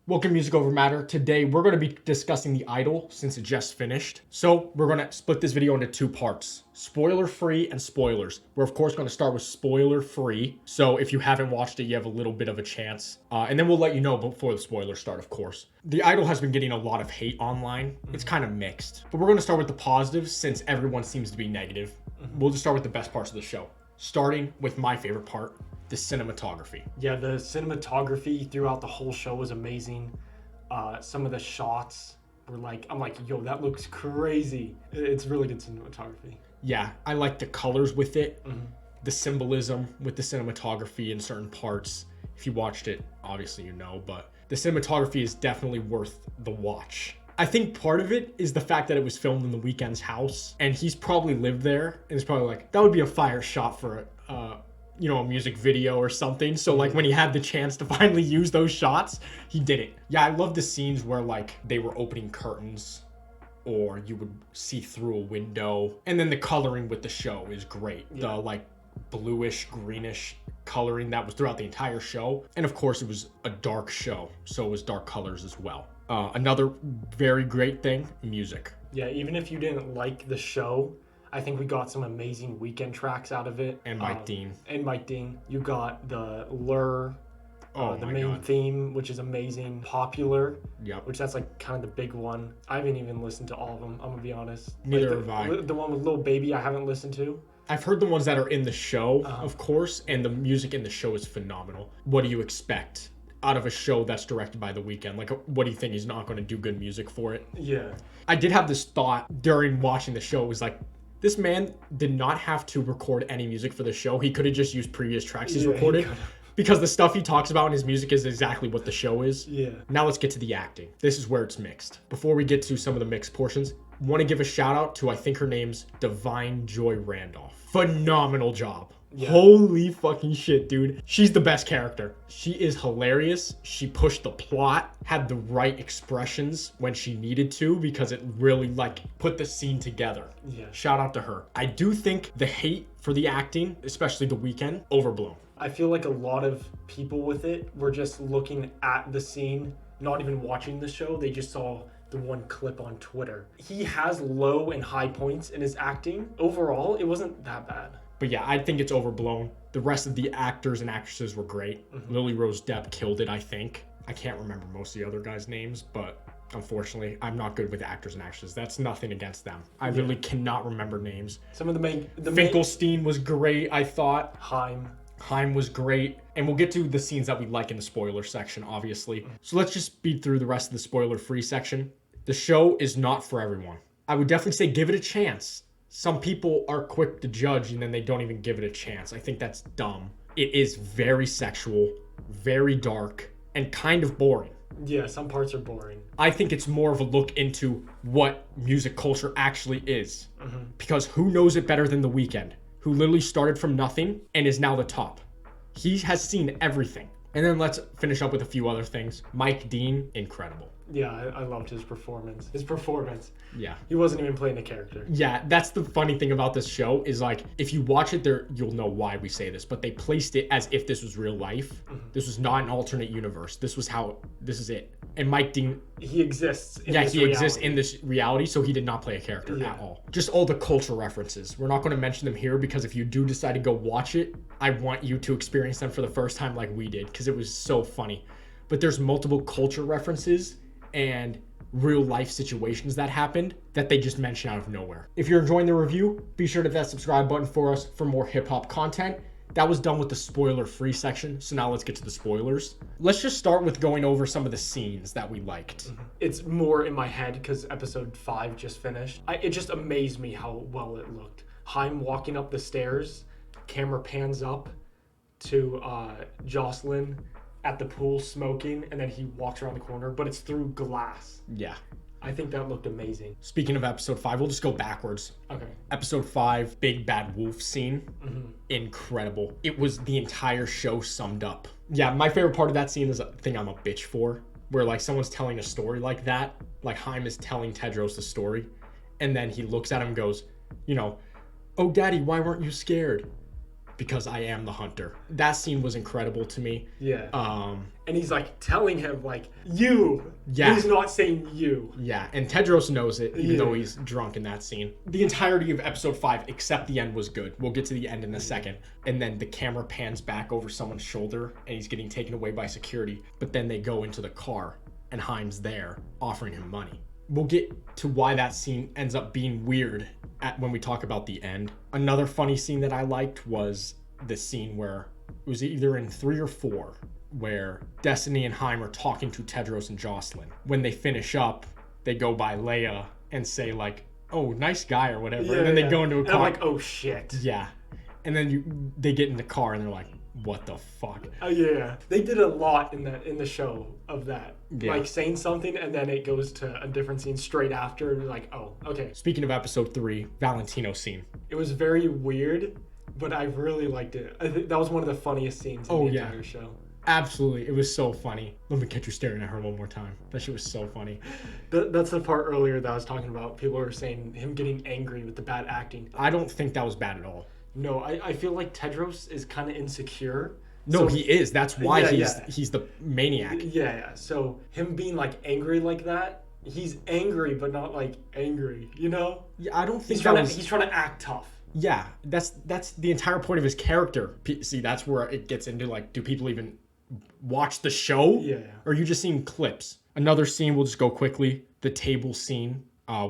Welcome to Music Over Matter. Today we're going to be discussing The Idol since it just finished. So we're going to split this video into two parts. Spoiler free and spoilers. We're of course going to start with spoiler free. So if you haven't watched it, you have a little bit of a chance. And then we'll let you know before the spoilers start, of course. The Idol has been getting a lot of hate online. It's kind of mixed. But we're going to start with the positives since everyone seems to be negative. We'll just start with the best parts of the show. Starting with my favorite part. The cinematography. Yeah, the cinematography throughout the whole show was amazing. Some of the shots were I'm like, yo, that looks crazy. It's really good cinematography. Yeah, I like the colors with it, the symbolism with the cinematography in certain parts. If you watched it, obviously you know, but the cinematography is definitely worth the watch. I think part of it is the fact that it was filmed in the Weeknd's house, and he's probably lived there, and it's probably like, that would be a fire shot for a music video or something. So when he had the chance to finally use those shots, he did it. Yeah, I love the scenes where they were opening curtains or you would see through a window. And then the coloring with the show is great. Yeah. The bluish, greenish coloring that was throughout the entire show. And of course it was a dark show, so it was dark colors as well. Another very great thing, music. Yeah, even if you didn't like the show, I think we got some amazing Weeknd tracks out of it. And Mike Dean. You got the Lure, the main theme, which is amazing. Popular, which that's kind of the big one. I haven't even listened to all of them, I'm gonna be honest. Neither have I. The one with Lil Baby, I haven't listened to. I've heard the ones that are in the show, of course, and the music in the show is phenomenal. What do you expect out of a show that's directed by The Weeknd? What do you think? He's not going to do good music for it? Yeah. I did have this thought during watching the show. It was this man did not have to record any music for the show. He could have just used previous tracks he's recorded because the stuff he talks about in his music is exactly what the show is. Yeah. Now let's get to the acting. This is where it's mixed. Before we get to some of the mixed portions, want to give a shout out to, I think her name's Divine Joy Randolph. Phenomenal job. Yeah. Holy fucking shit, dude. She's the best character. She is hilarious. She pushed the plot, had the right expressions when she needed to because it really put the scene together. Yeah. Shout out to her. I do think the hate for the acting, especially The Weeknd, overblown. I feel like a lot of people with it were just looking at the scene, not even watching the show. They just saw the one clip on Twitter. He has low and high points in his acting. Overall, it wasn't that bad. But yeah, I think it's overblown. The rest of the actors and actresses were great. Lily Rose Depp killed it, I think. I can't remember most of the other guys' names, but unfortunately, I'm not good with actors and actresses. That's nothing against them. I literally cannot remember names. Some of the main... Finkelstein was great, I thought. Haim was great. And we'll get to the scenes that we like in the spoiler section, obviously. So let's just speed through the rest of the spoiler-free section. The show is not for everyone. I would definitely say give it a chance. Some people are quick to judge and then they don't even give it a chance. I think that's dumb. It is very sexual, very dark, and kind of boring. Yeah, some parts are boring. I think it's more of a look into what music culture actually is. Because who knows it better than The Weeknd, who literally started from nothing and is now the top. He has seen everything. And then let's finish up with a few other things. Mike Dean, incredible. Yeah, I loved his performance. Yeah. He wasn't even playing a character. Yeah, that's the funny thing about this show is if you watch it there, you'll know why we say this, but they placed it as if this was real life. This was not an alternate universe. This is it. And Mike Dean... He exists in this reality. Exists in this reality, so he did not play a character at all. Just all the culture references. We're not going to mention them here because if you do decide to go watch it, I want you to experience them for the first time like we did because it was so funny. But there's multiple culture references and real life situations that happened that they just mention out of nowhere. If you're enjoying the review, be sure to hit that subscribe button for us for more hip hop content. That was done with the spoiler free section. So now let's get to the spoilers. Let's just start with going over some of the scenes that we liked. It's more in my head because episode 5 just finished. It just amazed me how well it looked. Haim walking up the stairs, camera pans up to Jocelyn at the pool smoking, and then he walks around the corner, but it's through glass. Yeah. I think that looked amazing. Speaking of episode 5, we'll just go backwards. Okay. Episode 5, Big Bad Wolf scene. Incredible. It was the entire show summed up. Yeah, my favorite part of that scene is a thing I'm a bitch for, where someone's telling a story like that. Haim is telling Tedros the story, and then he looks at him and goes, oh, Daddy, why weren't you scared? because I am the hunter. That scene was incredible to me. Yeah. Um, and he's like telling him like you. Yeah. He's not saying you. Yeah, and Tedros knows it, even though he's drunk in that scene. The entirety of episode 5, except the end, was good. We'll get to the end in a second. And then the camera pans back over someone's shoulder, and he's getting taken away by security. But then they go into the car, and Haim's there, offering him money. We'll get to why that scene ends up being weird when we talk about the end. Another funny scene that I liked was the scene where it was either in 3 or 4, where Destiny and Haim are talking to Tedros and Jocelyn. When they finish up, they go by Leia and say like, "Oh, nice guy," or whatever. And then they go into a car. And I'm like, "Oh shit." Yeah. And then they get in the car and they're like, "What the fuck?" Yeah. They did a lot in the show of that. Yeah. Like saying something and then it goes to a different scene straight after. Like, oh, okay. Speaking of episode 3, Valentino scene. It was very weird, but I really liked it. I think that was one of the funniest scenes in the entire show. Absolutely. It was so funny. Let me catch you staring at her one more time. That shit was so funny. That's the part earlier that I was talking about. People were saying him getting angry with the bad acting. I don't think that was bad at all. No, I feel like Tedros is kind of insecure. No, he is. That's why Yeah, he's the maniac. Yeah. So him being like angry like that, he's angry but not like angry, you know? Yeah, I don't think he's trying to act tough. Yeah, that's the entire point of his character. See, that's where it gets into like, do people even watch the show? Yeah. Or are you just seeing clips? Another scene, we'll just go quickly. The table scene,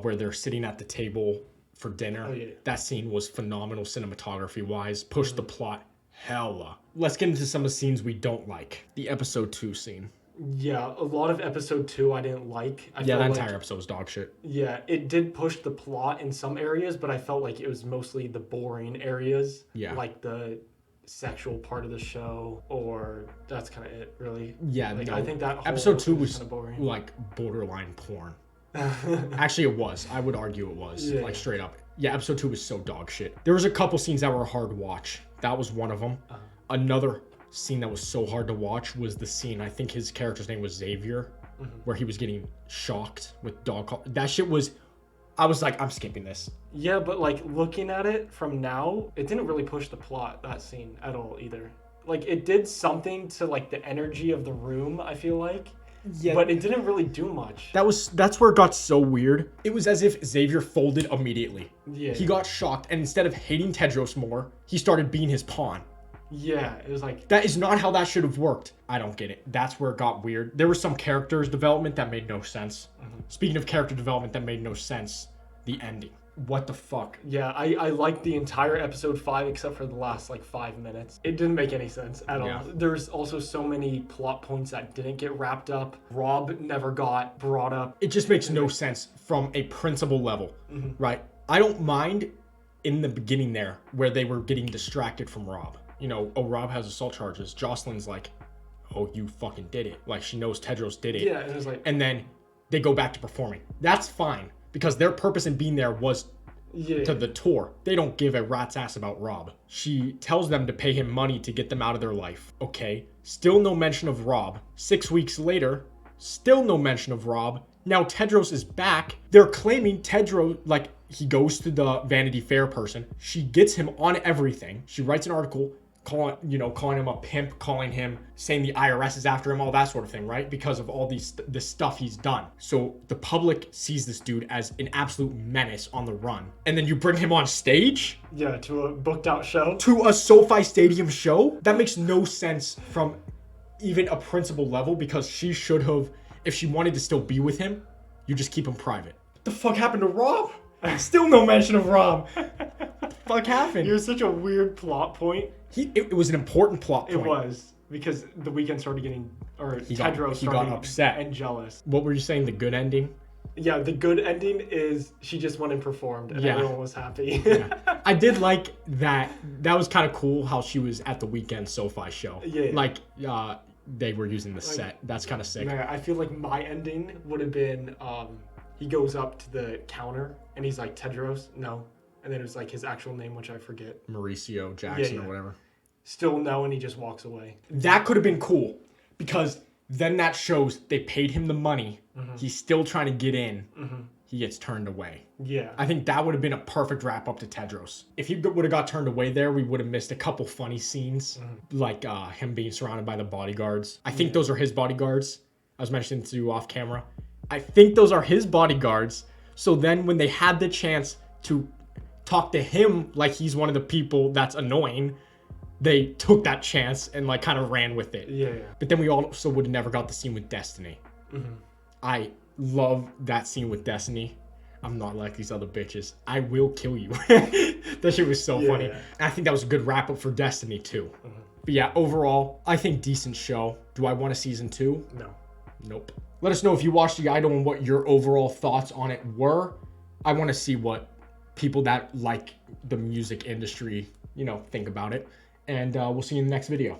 where they're sitting at the table for dinner. Oh, yeah. That scene was phenomenal cinematography wise. Pushed the plot hella. Let's get into some of the scenes we don't like. The episode 2 scene. Yeah, a lot of episode 2 I didn't like. That entire episode was dog shit. Yeah, it did push the plot in some areas, but I felt like it was mostly the boring areas. Yeah. Like the sexual part of the show, or that's kind of it, really. Yeah, like, no. I think that whole episode 2 was kind of boring. like borderline porn. Actually, it was. I would argue it was. Yeah. Like, straight up. Yeah, episode 2 was so dog shit. There was a couple scenes that were a hard watch. That was one of them. Another scene that was so hard to watch was the scene, I think his character's name was Xavier, where he was getting shocked with dog call. That shit was... I was like, I'm skipping this. Yeah, but like looking at it from now, it didn't really push the plot, that scene, at all either. Like it did something to like the energy of the room, I feel like. Yeah. But it didn't really do much. That's where it got so weird. It was as if Xavier folded immediately. Yeah. He got shocked, and instead of hating Tedros more, he started being his pawn. Yeah, it was like... That is not how that should have worked. I don't get it. That's where it got weird. There was some characters development that made no sense. Speaking of character development that made no sense, the ending. What the fuck? Yeah, I liked the entire episode 5 except for the last like 5 minutes. It didn't make any sense at all. There's also so many plot points that didn't get wrapped up. Rob never got brought up. It just makes no sense from a principle level, right? I don't mind in the beginning there where they were getting distracted from Rob. You know, oh, Rob has assault charges. Jocelyn's like, oh, you fucking did it. Like, she knows Tedros did it. Yeah, and it was like... And then they go back to performing. That's fine, because their purpose in being there was to the tour. They don't give a rat's ass about Rob. She tells them to pay him money to get them out of their life. Okay, still no mention of Rob. 6 weeks later, still no mention of Rob. Now Tedros is back. They're claiming Tedros, like, he goes to the Vanity Fair person. She gets him on everything. She writes an article calling him a pimp, calling him, saying the IRS is after him, all that sort of thing, right? Because of all this stuff he's done. So the public sees this dude as an absolute menace on the run. And then you bring him on stage? Yeah, to a booked out show. To a SoFi Stadium show? That makes no sense from even a principal level, because she should have, if she wanted to still be with him, you just keep him private. What the fuck happened to Rob? Still no mention of Rob. What the fuck happened? You're such a weird plot point. It was an important plot point. It was, because the Weeknd started getting, or he Tedros got upset and jealous. What were you saying, the good ending? Yeah, the good ending is she just went and performed and everyone was happy. I did like that. That was kind of cool how she was at the Weeknd SoFi show. Yeah. Like, they were using the set. That's kind of sick. Man, I feel like my ending would have been, he goes up to the counter and he's like, Tedros? No. And then it was like his actual name, which I forget. Mauricio Jackson or whatever. Still no, and he just walks away. That could have been cool, because then that shows they paid him the money. He's still trying to get in. he gets turned away. Yeah. I think that would have been a perfect wrap up to Tedros. If he would have got turned away there, we would have missed a couple funny scenes, like him being surrounded by the bodyguards. I think those are his bodyguards. I was mentioning to you off camera. I think those are his bodyguards. So then when they had the chance to talk to him like he's one of the people that's annoying, they took that chance and like kind of ran with it. Yeah. But then we also would have never got the scene with Destiny. I love that scene with Destiny. I'm not like these other bitches. I will kill you. That shit was so funny. Yeah. And I think that was a good wrap up for Destiny too. But yeah, overall, I think decent show. Do I want a season 2? No. Nope. Let us know if you watched The Idol and what your overall thoughts on it were. I want to see what people that like the music industry, think about it. And we'll see you in the next video.